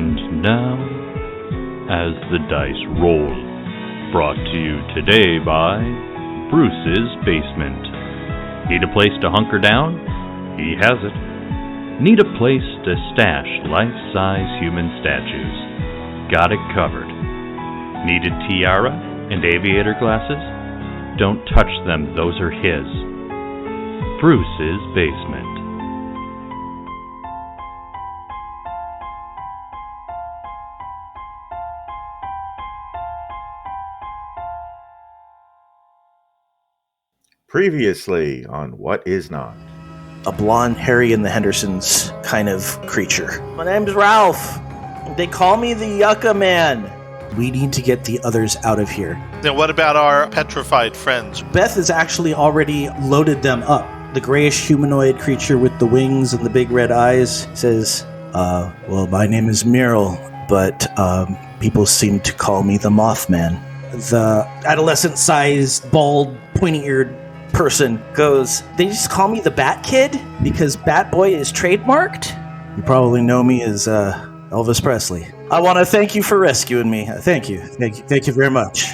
And now, as the dice roll, brought to you today by Bruce's Basement. Need a place to hunker down? He has it. Need a place to stash life-size human statues? Got it covered. Need a tiara and aviator glasses? Don't touch them, those are his. Bruce's Basement. Previously on What Is Not. A blonde Harry and the Hendersons kind of creature. My name's Ralph. They call me the Yucca Man. We need to get the others out of here. Now, what about our petrified friends? Beth has actually already loaded them up. The grayish humanoid creature with the wings and the big red eyes says, well, my name is Meryl, but people seem to call me the Mothman. The adolescent-sized, bald, pointy-eared person goes, they just call me the Bat Kid because Bat Boy is trademarked? You probably know me as Elvis Presley. I want to thank you for rescuing me. Thank you very much.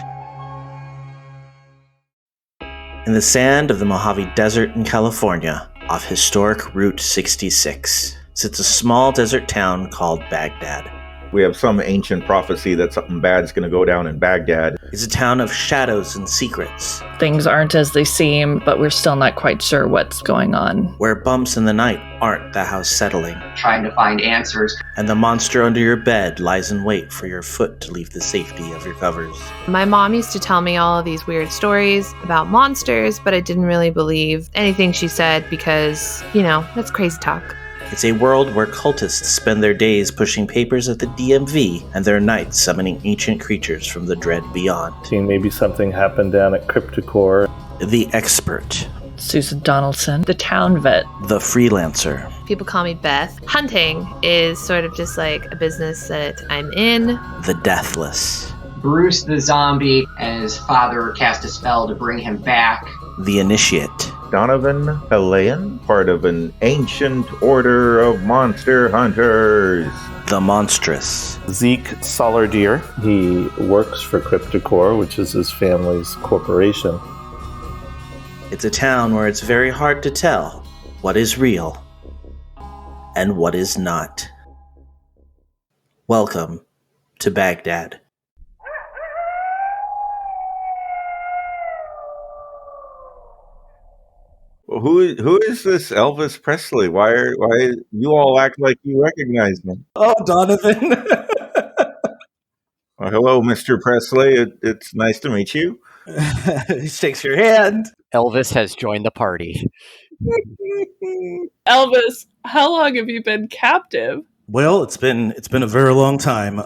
In the sand of the Mojave Desert in California, off historic Route 66, sits a small desert town called Baghdad. We have some ancient prophecy that something bad is going to go down in Baghdad. It's a town of shadows and secrets. Things aren't as they seem, but we're still not quite sure what's going on. Where bumps in the night aren't the house settling. Trying to find answers. And the monster under your bed lies in wait for your foot to leave the safety of your covers. My mom used to tell me all of these weird stories about monsters, but I didn't really believe anything she said because, that's crazy talk. It's a world where cultists spend their days pushing papers at the DMV and their nights summoning ancient creatures from the dread beyond. Seeing maybe something happened down at Crypticore. The expert. Susan Donaldson, the town vet. The freelancer. People call me Beth. Hunting is sort of just like a business that I'm in. The deathless. Bruce the zombie, and his father cast a spell to bring him back. The initiate. Donovan Pelayan, part of an ancient order of monster hunters. The monstrous. Zeke Solardier. He works for Crypticore, which is his family's corporation. It's a town where it's very hard to tell what is real and what is not. Welcome to Baghdad. Who is this Elvis Presley? Why you all act like you recognize me? Oh, Donovan. Well, hello, Mr. Presley. It's nice to meet you. He shakes your hand. Elvis has joined the party. Elvis, how long have you been captive? Well, it's been a very long time.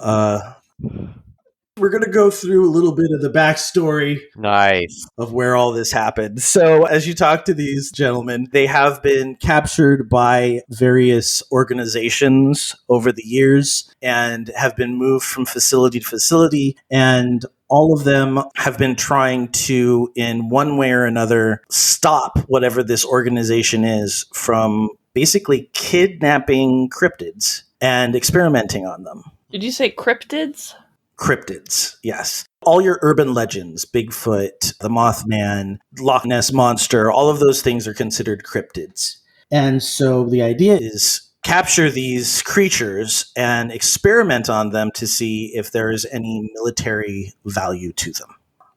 We're going to go through a little bit of the backstory. Nice. Of where all this happened. So as you talk to these gentlemen, they have been captured by various organizations over the years and have been moved from facility to facility. And all of them have been trying to, in one way or another, stop whatever this organization is from basically kidnapping cryptids and experimenting on them. Did you say cryptids? Cryptids, yes. All your urban legends, Bigfoot, the Mothman, Loch Ness Monster, all of those things are considered cryptids. And so the idea is capture these creatures and experiment on them to see if there is any military value to them.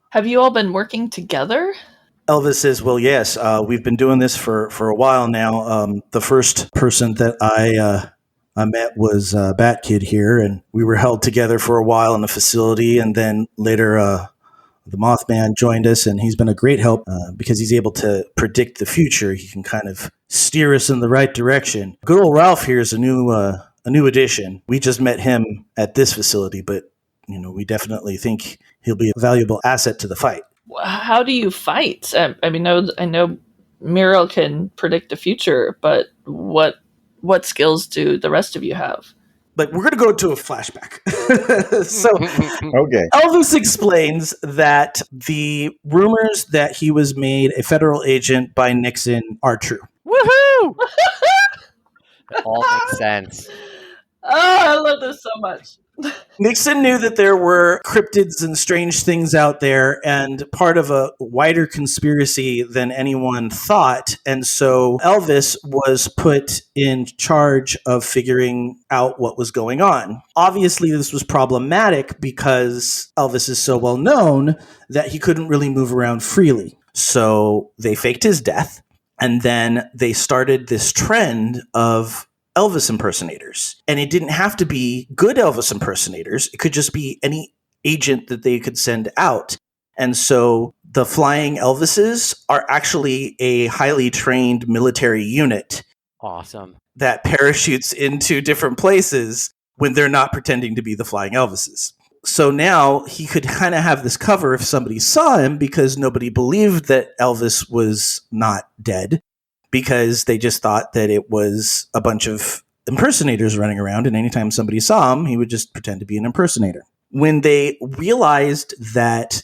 Have you all been working together? Elvis says, well, yes, we've been doing this for a while now. The first person that I met was Bat Kid here, and we were held together for a while in the facility, and then later the Mothman joined us, and he's been a great help because he's able to predict the future. He can kind of steer us in the right direction. Good old Ralph here is a new addition. We just met him at this facility, but we definitely think he'll be a valuable asset to the fight. How do you fight? I know Meryl can predict the future, but what skills do the rest of you have? But we're going to go to a flashback. So Okay. Elvis explains that the rumors that he was made a federal agent by Nixon are true. Woohoo! It all makes sense. I love this so much. Nixon knew that there were cryptids and strange things out there and part of a wider conspiracy than anyone thought. And so Elvis was put in charge of figuring out what was going on. Obviously, this was problematic because Elvis is so well known that he couldn't really move around freely. So they faked his death. And then they started this trend of Elvis impersonators. And it didn't have to be good Elvis impersonators. It could just be any agent that they could send out. And so the flying Elvises are actually a highly trained military unit. Awesome. That parachutes into different places when they're not pretending to be the flying Elvises. So now he could kind of have this cover if somebody saw him because nobody believed that Elvis was not dead, because they just thought that it was a bunch of impersonators running around, and anytime somebody saw him, he would just pretend to be an impersonator. When they realized that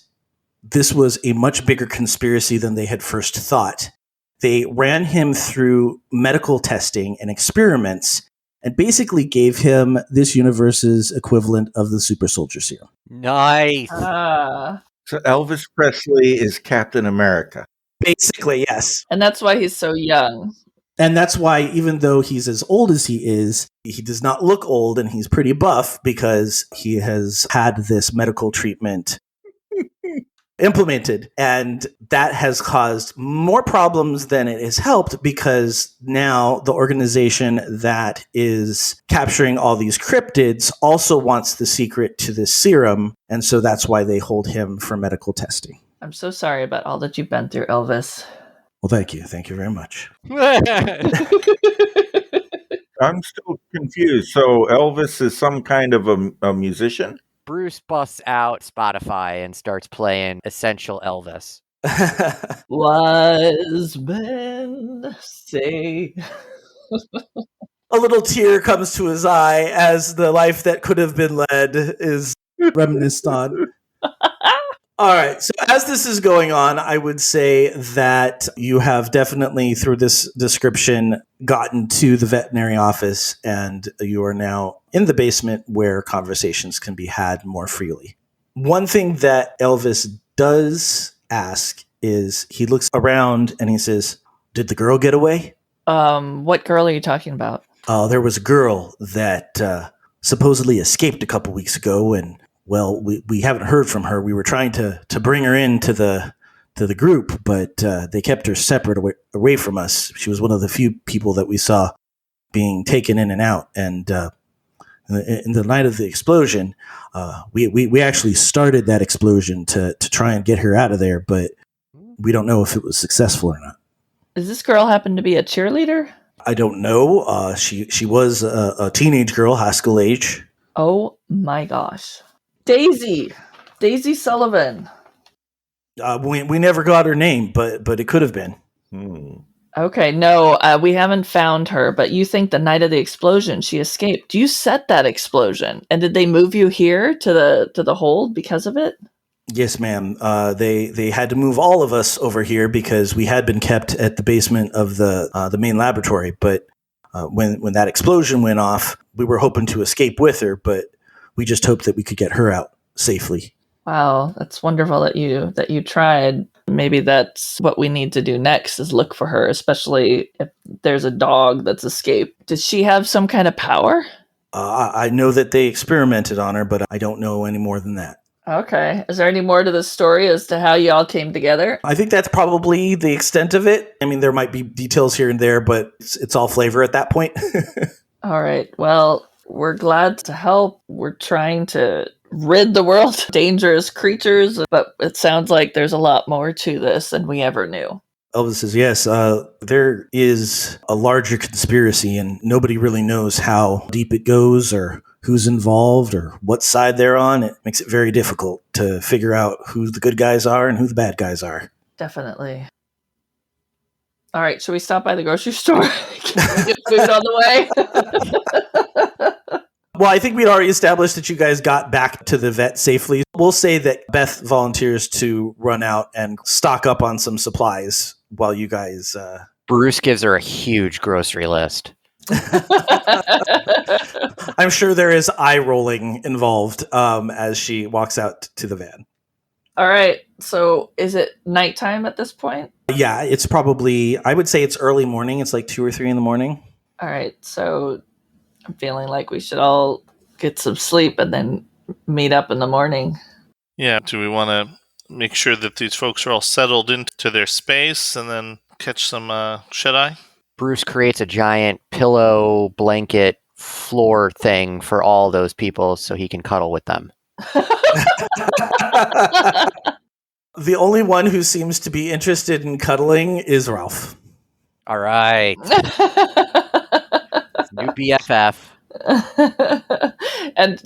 this was a much bigger conspiracy than they had first thought, they ran him through medical testing and experiments and basically gave him this universe's equivalent of the super soldier serum. Nice. So Elvis Presley is Captain America. Basically, yes. And that's why he's so young. And that's why, even though he's as old as he is, he does not look old, and he's pretty buff because he has had this medical treatment implemented. And that has caused more problems than it has helped, because now the organization that is capturing all these cryptids also wants the secret to this serum. And so that's why they hold him for medical testing. I'm so sorry about all that you've been through, Elvis. Well, thank you. Thank you very much. I'm still confused. So Elvis is some kind of a musician? Bruce busts out Spotify and starts playing Essential Elvis. Wise men say. A little tear comes to his eye as the life that could have been led is reminisced on. All right. So as this is going on, I would say that you have definitely, through this description, gotten to the veterinary office, and you are now in the basement where conversations can be had more freely. One thing that Elvis does ask is he looks around and he says, "Did the girl get away?" What girl are you talking about? There was a girl that supposedly escaped a couple weeks ago, and well, we haven't heard from her. We were trying to bring her into the group, but they kept her separate away from us. She was one of the few people that we saw being taken in and out. And in the night of the explosion, we actually started that explosion to try and get her out of there, but we don't know if it was successful or not. Does this girl happen to be a cheerleader? I don't know. She was a teenage girl, high school age. Oh my gosh. Daisy Sullivan. We never got her name, but it could have been. Okay, no, we haven't found her, but you think the night of the explosion she escaped. You set that explosion, and did they move you here to the hold because of it? Yes, ma'am. They had to move all of us over here because we had been kept at the basement of the main laboratory. But when that explosion went off, we were hoping to escape with her, but we just hoped that we could get her out safely. Wow, that's wonderful that you tried. Maybe that's what we need to do next, is look for her, especially if there's a dog that's escaped. Does she have some kind of power? I know that they experimented on her, but I don't know any more than that. Okay. Is there any more to the story as to how you all came together? I think that's probably the extent of it. I mean, there might be details here and there, but it's all flavor at that point. All right. Well, we're glad to help. We're trying to rid the world of dangerous creatures, but it sounds like there's a lot more to this than we ever knew. Elvis says, yes, there is a larger conspiracy, and nobody really knows how deep it goes or who's involved or what side they're on. It makes it very difficult to figure out who the good guys are and who the bad guys are. Definitely. All right, should we stop by the grocery store? Can we get food on the way? Well, I think we'd already established that you guys got back to the vet safely. We'll say that Beth volunteers to run out and stock up on some supplies while you guys... Bruce gives her a huge grocery list. I'm sure there is eye rolling involved as she walks out to the van. All right. So is it nighttime at this point? Yeah, it's probably, I would say it's early morning. It's like 2 or 3 in the morning. All right. So I'm feeling like we should all get some sleep and then meet up in the morning. Yeah, do we want to make sure that these folks are all settled into their space and then catch some shut-eye? Bruce creates a giant pillow, blanket, floor thing for all those people so he can cuddle with them. The only one who seems to be interested in cuddling is Ralph. All right. New BFF. And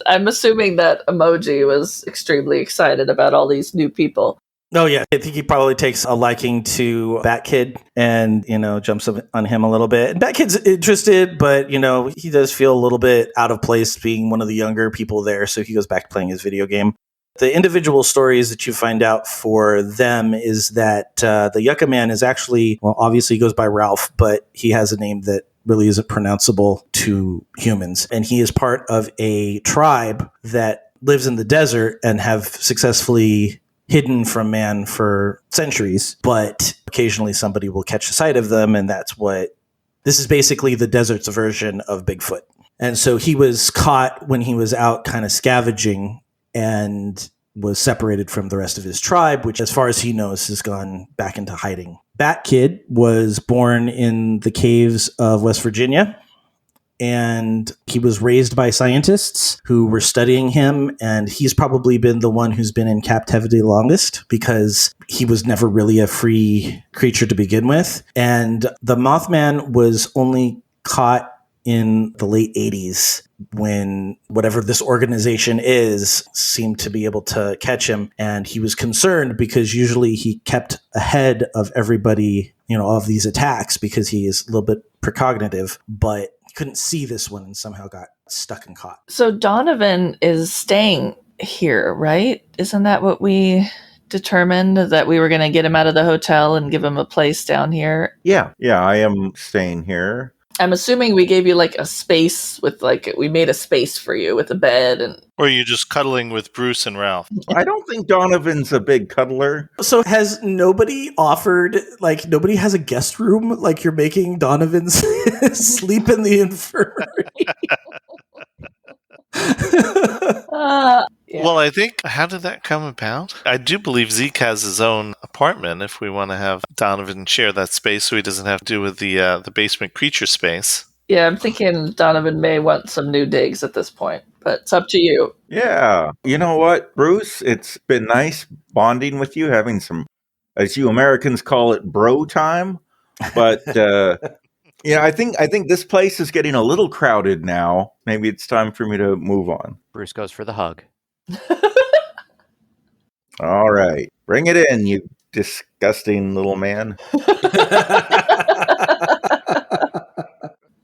I'm assuming that Emoji was extremely excited about all these new people. Oh, yeah. I think he probably takes a liking to Bat Kid and, jumps on him a little bit. And Bat Kid's interested, but, he does feel a little bit out of place being one of the younger people there. So he goes back to playing his video game. The individual stories that you find out for them is that the Yucca Man is actually, well, obviously he goes by Ralph, but he has a name that really isn't pronounceable to humans. And he is part of a tribe that lives in the desert and have successfully hidden from man for centuries. But occasionally somebody will catch a sight of them. And this is basically the desert's version of Bigfoot. And so he was caught when he was out kind of scavenging and was separated from the rest of his tribe, which, as far as he knows, has gone back into hiding. Bat Kid was born in the caves of West Virginia, and he was raised by scientists who were studying him, and he's probably been the one who's been in captivity longest because he was never really a free creature to begin with. And the Mothman was only caught in the late 80s when whatever this organization is seemed to be able to catch him. And he was concerned because usually he kept ahead of everybody, of these attacks because he is a little bit precognitive, but couldn't see this one and somehow got stuck and caught. So Donovan is staying here, right? Isn't that what we determined, that we were going to get him out of the hotel and give him a place down here? Yeah, I am staying here. I'm assuming we gave you a space with we made a space for you with a bed and. Or are you just cuddling with Bruce and Ralph? I don't think Donovan's a big cuddler. So has nobody offered, nobody has a guest room? You're making Donovan sleep in the infirmary? Yeah. Well, I think, how did that come about? I do believe Zeke has his own apartment if we want to have Donovan share that space so he doesn't have to do with the basement creature space. Yeah, I'm thinking Donovan may want some new digs at this point, but it's up to you. Yeah. You know what, Bruce? It's been nice bonding with you, having some, as you Americans call it, bro time. But, I think this place is getting a little crowded now. Maybe it's time for me to move on. Bruce goes for the hug. All right. Bring it in, you disgusting little man.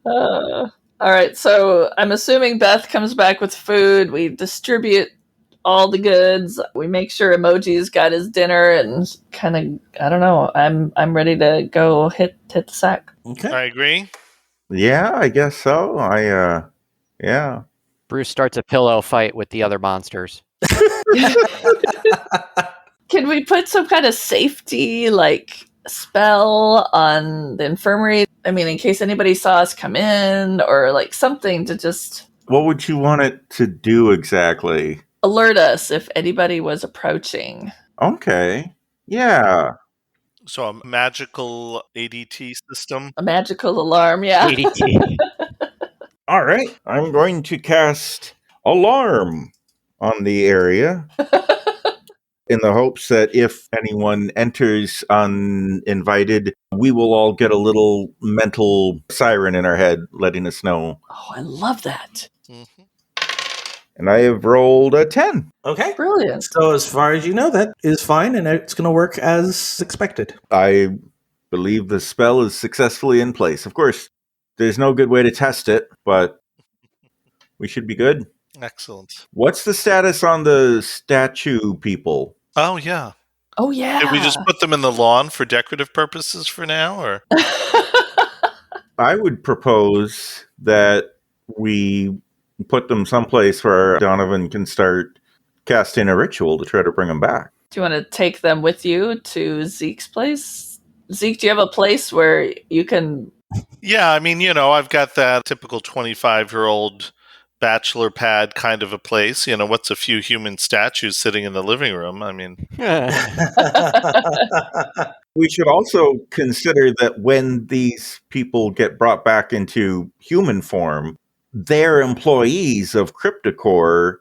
All right, so I'm assuming Beth comes back with food. We distribute all the goods. We make sure Emoji's got his dinner and kind of, I don't know, I'm ready to go hit the sack. Okay. I agree. Yeah, I guess so. Yeah. Bruce starts a pillow fight with the other monsters. Can we put some kind of safety, spell on the infirmary? I mean, in case anybody saw us come in or something to just... What would you want it to do exactly? Alert us if anybody was approaching. Okay. Yeah. So a magical ADT system. A magical alarm, yeah. ADT. All right. I'm going to cast Alarm on the area in the hopes that if anyone enters uninvited, we will all get a little mental siren in our head letting us know. Oh, I love that. Mm-hmm. And I have rolled a 10. Okay. Brilliant. So as far as you know, that is fine, and it's going to work as expected. I believe the spell is successfully in place. Of course, there's no good way to test it, but we should be good. Excellent. What's the status on the statue people? Oh, yeah. Oh, yeah. Did we just put them in the lawn for decorative purposes for now, or? I would propose that we put them someplace where Donovan can start casting a ritual to try to bring them back. Do you want to take them with you to Zeke's place? Zeke, do you have a place where you can... Yeah, I mean, I've got that typical 25-year-old bachelor pad kind of a place. What's a few human statues sitting in the living room? I mean... We should also consider that when these people get brought back into human form, they're employees of Crypticore.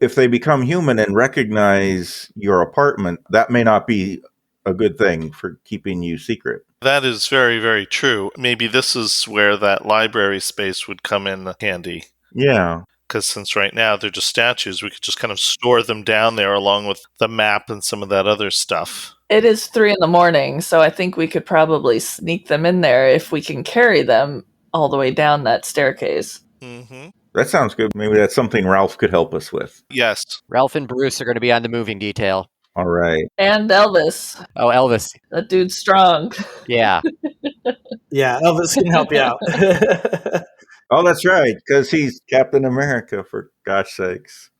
If they become human and recognize your apartment, that may not be a good thing for keeping you secret. That is very, very true. Maybe this is where that library space would come in handy. Yeah. Because since right now they're just statues, we could just kind of store them down there along with the map and some of that other stuff. It is 3 a.m, so I think we could probably sneak them in there if we can carry them all the way down that staircase. Mm-hmm. That sounds good. Maybe that's something Ralph could help us with. Yes. Ralph and Bruce are going to be on the moving detail. All right. And Elvis. Oh, Elvis. That dude's strong. Yeah. Yeah, Elvis can help you out. Oh, that's right, because he's Captain America, for gosh sakes.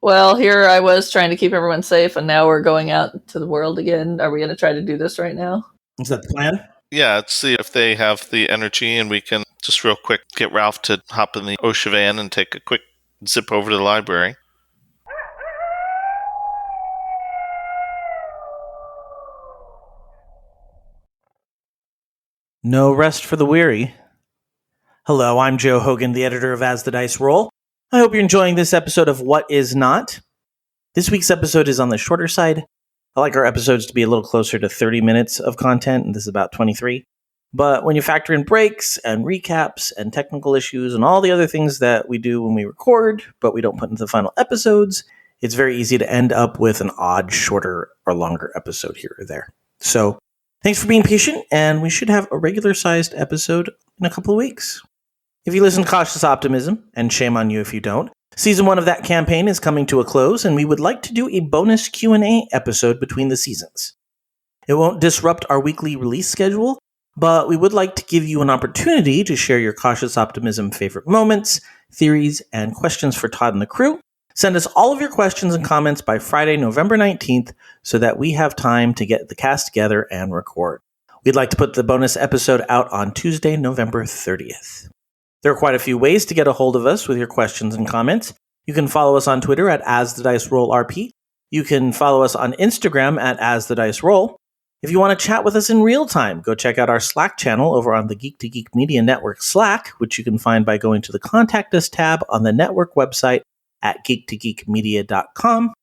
Well, here I was trying to keep everyone safe, and now we're going out to the world again. Are we going to try to do this right now? Is that the plan? Yeah, let's see if they have the energy, and we can just real quick get Ralph to hop in the OSHA van and take a quick zip over to the library. No rest for the weary. Hello, I'm Joe Hogan, the editor of As the Dice Roll. I hope you're enjoying this episode of What Is Not. This week's episode is on the shorter side. I like our episodes to be a little closer to 30 minutes of content, and this is about 23. But when you factor in breaks and recaps and technical issues and all the other things that we do when we record, but we don't put into the final episodes, it's very easy to end up with an odd, shorter or longer episode here or there. So thanks for being patient, and we should have a regular-sized episode in a couple of weeks. If you listen to Cautious Optimism, and shame on you if you don't, Season 1 of that campaign is coming to a close, and we would like to do a bonus Q&A episode between the seasons. It won't disrupt our weekly release schedule, but we would like to give you an opportunity to share your Cautious Optimism favorite moments, theories, and questions for Todd and the crew. Send us all of your questions and comments by Friday, November 19th, so that we have time to get the cast together and record. We'd like to put the bonus episode out on Tuesday, November 30th. There are quite a few ways to get a hold of us with your questions and comments. You can follow us on Twitter at AsTheDiceRollRP. You can follow us on Instagram at AsTheDiceRoll. If you want to chat with us in real time, go check out our Slack channel over on the Geek to Geek Media Network Slack, which you can find by going to the Contact Us tab on the network website at geektogeekmedia.com.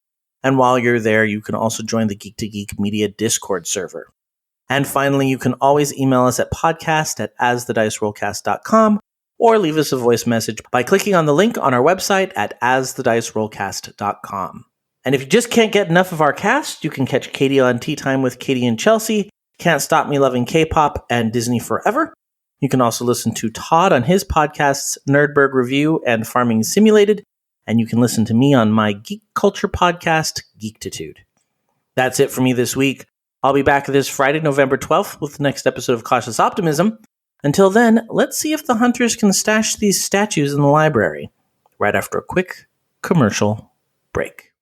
And while you're there, you can also join the Geek to Geek Media Discord server. And finally, you can always email us at podcast@asthedicerollcast.com or leave us a voice message by clicking on the link on our website at asthedicerollcast.com. And if you just can't get enough of our cast, you can catch Katie on Tea Time with Katie and Chelsea, Can't Stop Me Loving K-Pop, and Disney Forever. You can also listen to Todd on his podcasts Nerdberg Review and Farming Simulated, and you can listen to me on my geek culture podcast, Geektitude. That's it for me this week. I'll be back this Friday, November 12th with the next episode of Cautious Optimism. Until then, let's see if the hunters can stash these statues in the library, right after a quick commercial break.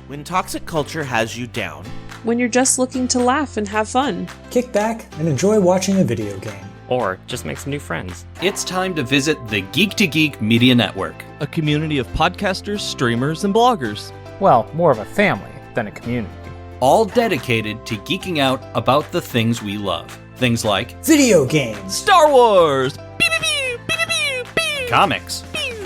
When toxic culture has you down. When you're just looking to laugh and have fun. Kick back and enjoy watching a video game. Or just make some new friends. It's time to visit the Geek to Geek Media Network, a community of podcasters, streamers, and bloggers. Well, more of a family than a community. All dedicated to geeking out about the things we love. Things like video games, Star Wars, comics,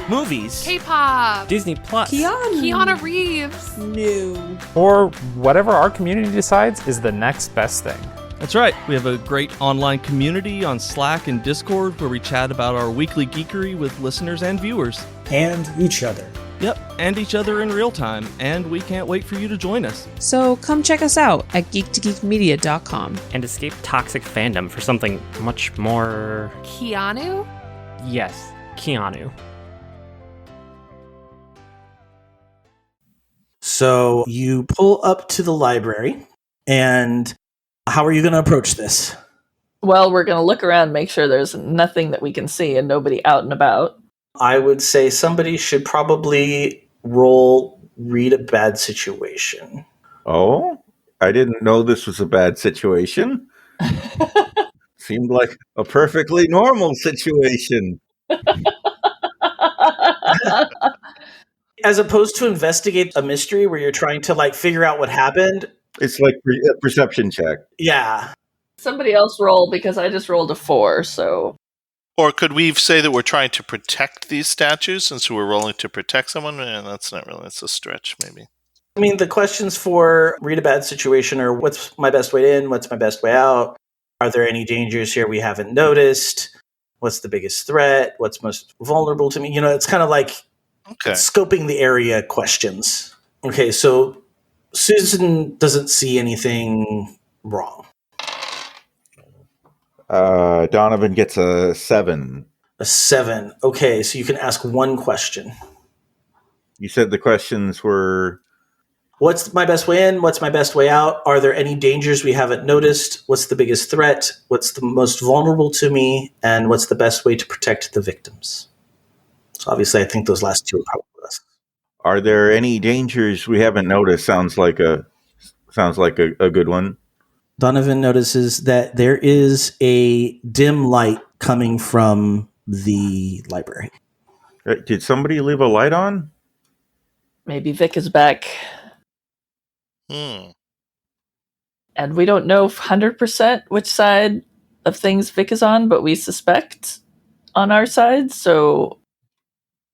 movies, K-pop, Disney Plus, Keanu Reeves, new, or whatever our community decides is the next best thing. That's right. We have a great online community on Slack and Discord where we chat about our weekly geekery with listeners and viewers. And each other. Yep, and each other in real time, and we can't wait for you to join us. So come check us out at geektogeekmedia.com. And escape toxic fandom for something much more... Keanu? Yes, Keanu. So you pull up to the library, and how are you going to approach this? Well, we're going to look around, make sure there's nothing that we can see and nobody out and about. I would say somebody should probably read a bad situation. Oh, I didn't know this was a bad situation. Seemed like a perfectly normal situation. As opposed to investigate a mystery where you're trying to figure out what happened. It's like a perception check. Yeah. Somebody else roll because I just rolled a 4, so... Or could we say that we're trying to protect these statues since we're rolling to protect someone? That's not really, that's a stretch, maybe. I mean, the questions for read a bad situation are what's my best way in? What's my best way out? Are there any dangers here we haven't noticed? What's the biggest threat? What's most vulnerable to me? It's kind of like scoping the area questions. Okay, so Susan doesn't see anything wrong. Donovan gets a 7. A 7. Okay, so you can ask one question. You said the questions were... What's my best way in? What's my best way out? Are there any dangers we haven't noticed? What's the biggest threat? What's the most vulnerable to me? And what's the best way to protect the victims? So obviously, I think those last two are probably less. Are there any dangers we haven't noticed? Sounds like a good one. Donovan notices that there is a dim light coming from the library. Did somebody leave a light on? Maybe Vic is back. And we don't know 100% which side of things Vic is on, but we suspect on our side, so...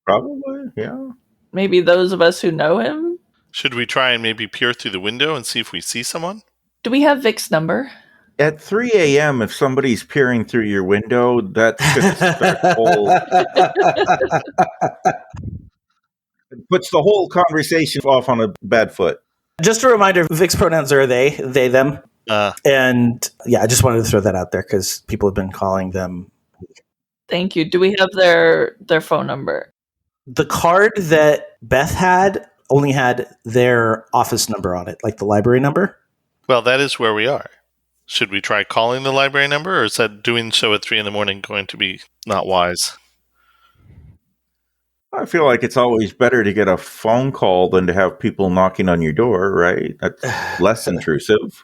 Probably, yeah. Maybe those of us who know him? Should we try and maybe peer through the window and see if we see someone? Do we have Vic's number? At 3 a.m., if somebody's peering through your window, that's going to start it puts the whole conversation off on a bad foot. Just a reminder, Vic's pronouns are they, them. And yeah, I just wanted to throw that out there because people have been calling them. Thank you. Do we have their phone number? The card that Beth had only had their office number on it, like the library number. Well, that is where we are. Should we try calling the library number, or is that doing so at 3 a.m. going to be not wise? I feel like it's always better to get a phone call than to have people knocking on your door, right? That's less intrusive.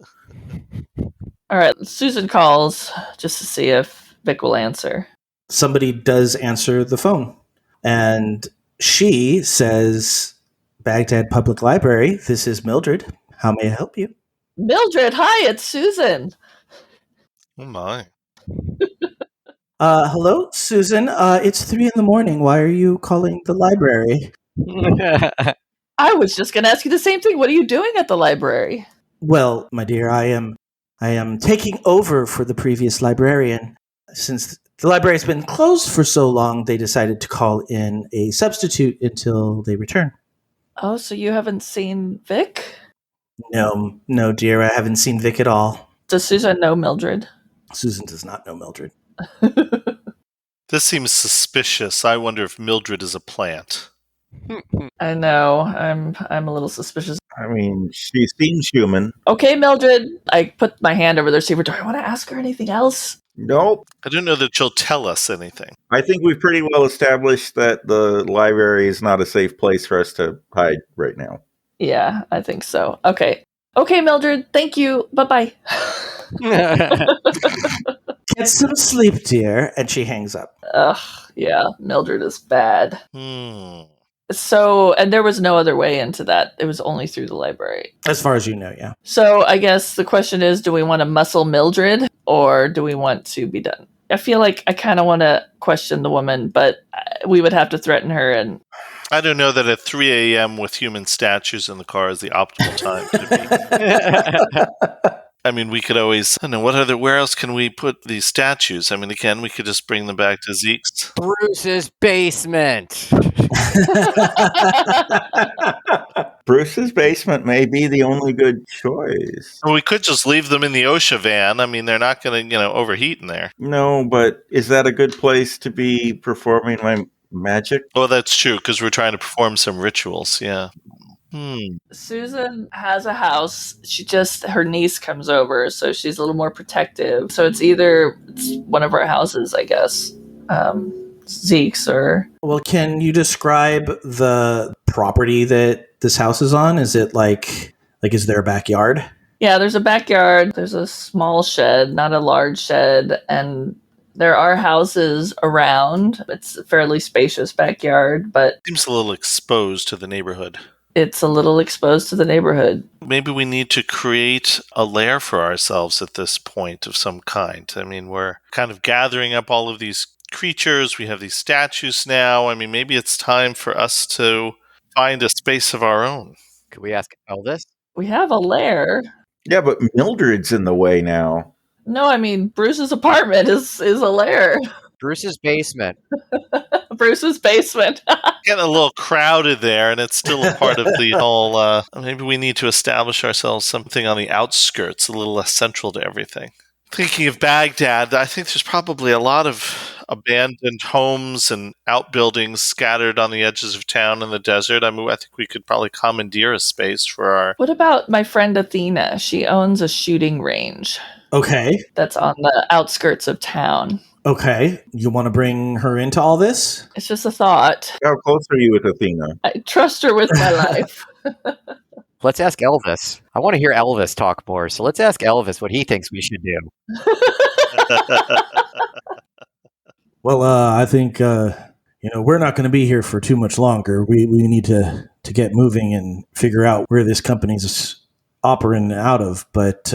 All right, Susan calls just to see if Vic will answer. Somebody does answer the phone, and she says, Baghdad Public Library, this is Mildred. How may I help you? Mildred, hi, it's Susan. Oh, my. Hello, Susan. It's 3 a.m. Why are you calling the library? I was just going to ask you the same thing. What are you doing at the library? Well, my dear, I am taking over for the previous librarian. Since the library's been closed for so long, they decided to call in a substitute until they return. Oh, so you haven't seen Vic? No, dear, I haven't seen Vic at all. Does Susan know Mildred? Susan does not know Mildred. This seems suspicious. I wonder if Mildred is a plant. I know. I'm a little suspicious. I mean, she seems human. Okay, Mildred. I put my hand over the receiver. Do I want to ask her anything else? Nope. I don't know that she'll tell us anything. I think we've pretty well established that the library is not a safe place for us to hide right now. Yeah, I think so. Okay, Mildred. Thank you. Bye-bye. Get some sleep, dear. And she hangs up. Ugh, yeah, Mildred is bad. So, and there was no other way into that. It was only through the library. As far as you know, yeah. So I guess the question is, do we want to muscle Mildred or do we want to be done? I feel like I kind of want to question the woman, but we would have to threaten her. And I don't know that at 3 a.m. with human statues in the car is the optimal time to be. I mean, we could always, I don't know, where else can we put these statues? I mean, again, we could just bring them back to Zeke's. Bruce's basement. Bruce's basement may be the only good choice. Well, we could just leave them in the OSHA van. I mean, they're not going to, overheat in there. No, but is that a good place to be performing my magic? Oh, that's true, because we're trying to perform some rituals, yeah. Susan has a house. Her niece comes over, so she's a little more protective. So it's one of our houses, I guess. Zeke's or... Well, can you describe the property that this house is on? Is it like is there a backyard? Yeah, there's a backyard. There's a small shed, not a large shed, and there are houses around. It's a fairly spacious backyard, but... Seems a little exposed to the neighborhood. It's a little exposed to the neighborhood. Maybe we need to create a lair for ourselves at this point of some kind. I mean, we're kind of gathering up all of these creatures. We have these statues now. I mean, maybe it's time for us to find a space of our own. Could we ask Elvis? We have a lair. Yeah, but Mildred's in the way now. No, I mean, Bruce's apartment is a lair. Bruce's basement. Bruce's basement. Getting a little crowded there, and it's still a part of the whole... maybe we need to establish ourselves something on the outskirts, a little less central to everything. Thinking of Baghdad, I think there's probably a lot of abandoned homes and outbuildings scattered on the edges of town in the desert. I mean, I think we could probably commandeer a space for our... What about my friend Athena? She owns a shooting range. Okay. That's on the outskirts of town. Okay. You want to bring her into all this? It's just a thought. How close are you with Athena? I trust her with my life. Let's ask Elvis. I want to hear Elvis talk more, so let's ask Elvis what he thinks we should do. Well, I think we're not going to be here for too much longer. We need to get moving and figure out where this company's operating out of. But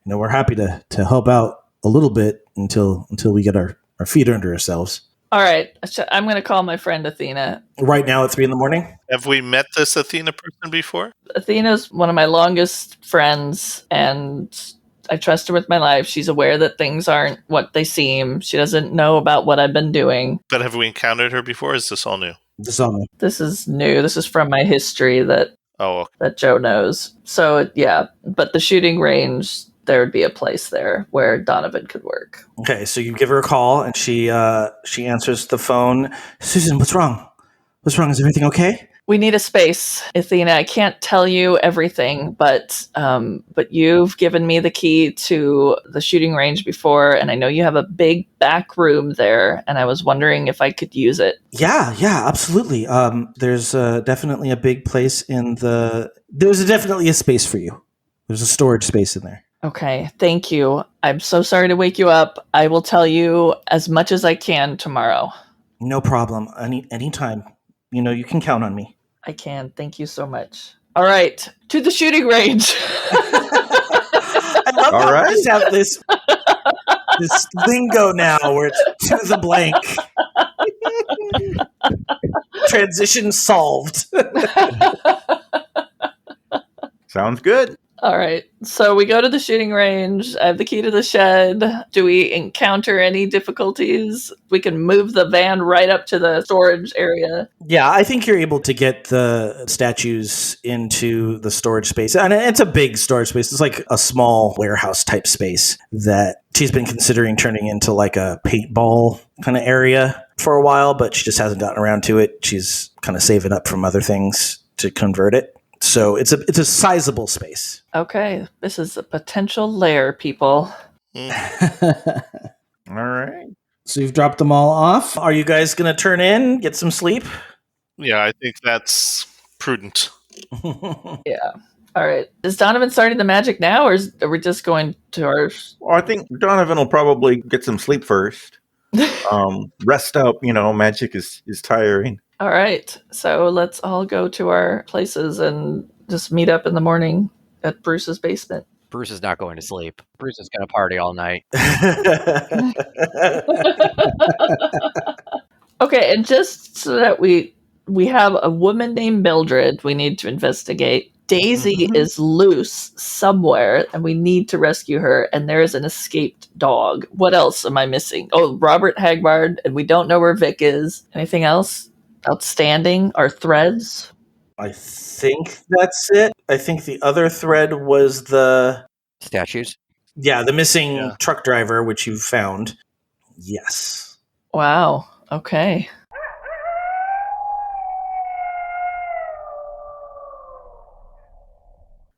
we're happy to help out a little bit until we get our feet under ourselves. All right. I'm going to call my friend Athena. Right now at 3 a.m? Have we met this Athena person before? Athena's one of my longest friends, and I trust her with my life. She's aware that things aren't what they seem. She doesn't know about what I've been doing. But have we encountered her before, or is this all new? This is all new. This is new. This is from my history that Joe knows. So, yeah. But the shooting range... there would be a place there where Donovan could work. Okay, so you give her a call, and she answers the phone. Susan, what's wrong? What's wrong? Is everything okay? We need a space, Athena. I can't tell you everything, but you've given me the key to the shooting range before, and I know you have a big back room there, and I was wondering if I could use it. Yeah, absolutely. There's definitely a big place there's definitely a space for you. There's a storage space in there. Okay, thank you. I'm so sorry to wake you up. I will tell you as much as I can tomorrow. No problem. Anytime. You can count on me. I can. Thank you so much. All right, to the shooting range. I love how we just have this lingo now where it's to the blank. Transition solved. Sounds good. All right. So we go to the shooting range. I have the key to the shed. Do we encounter any difficulties? We can move the van right up to the storage area. Yeah, I think you're able to get the statues into the storage space. And it's a big storage space. It's like a small warehouse type space that she's been considering turning into like a paintball kind of area for a while, but she just hasn't gotten around to it. She's kind of saving up from other things to convert it. So it's a sizable space. Okay, this is a potential lair, people. All right. So you've dropped them all off. Are you guys going to turn in, get some sleep? Yeah, I think that's prudent. Yeah. All right. Is Donovan starting the magic now, or are we just going to our... Well, I think Donovan will probably get some sleep first. Rest up, magic is tiring. All right. So let's all go to our places and just meet up in the morning at Bruce's basement. Bruce is not going to sleep. Bruce is going to party all night. Okay, and just so that we have a woman named Mildred we need to investigate. Daisy is loose somewhere, and we need to rescue her, and there is an escaped dog. What else am I missing? Oh, Robert Hagbard, and we don't know where Vic is. Anything else outstanding? Our threads? I think that's it. I think the other thread was the... statues? Yeah, the missing truck driver, which you found. Yes. Wow. Okay.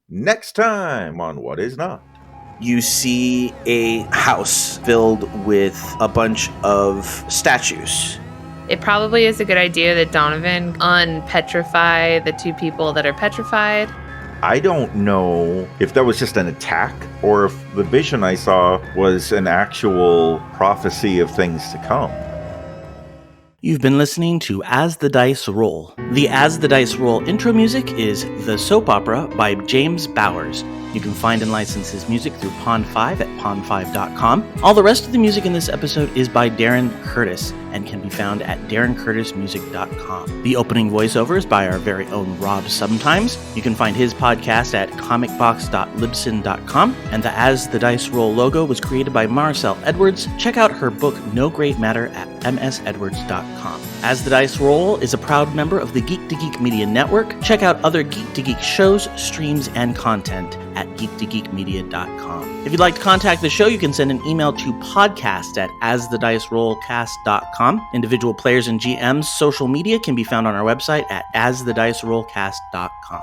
Next time on What Is Not. You see a house filled with a bunch of statues. It probably is a good idea that Donovan unpetrify the two people that are petrified. I don't know if that was just an attack or if the vision I saw was an actual prophecy of things to come. You've been listening to As the Dice Roll. The As the Dice Roll intro music is The Soap Opera by James Bowers. You can find and license his music through Pond5 at pond5.com. All the rest of the music in this episode is by Darren Curtis and can be found at darrencurtismusic.com. The opening voiceover is by our very own Rob Sometimes. You can find his podcast at comicbox.libsyn.com. And the As the Dice Roll logo was created by Maricel Edwards. Check out her book No Great Matter at msedwards.com. As the Dice Roll is a proud member of the Geek to Geek Media Network. Check out other Geek to Geek shows, streams, and content at geektogeekmedia.com. If you'd like to contact the show, you can send an email to podcast@asthedicerollcast.com. Individual players and GMs' social media can be found on our website at asthedicerollcast.com.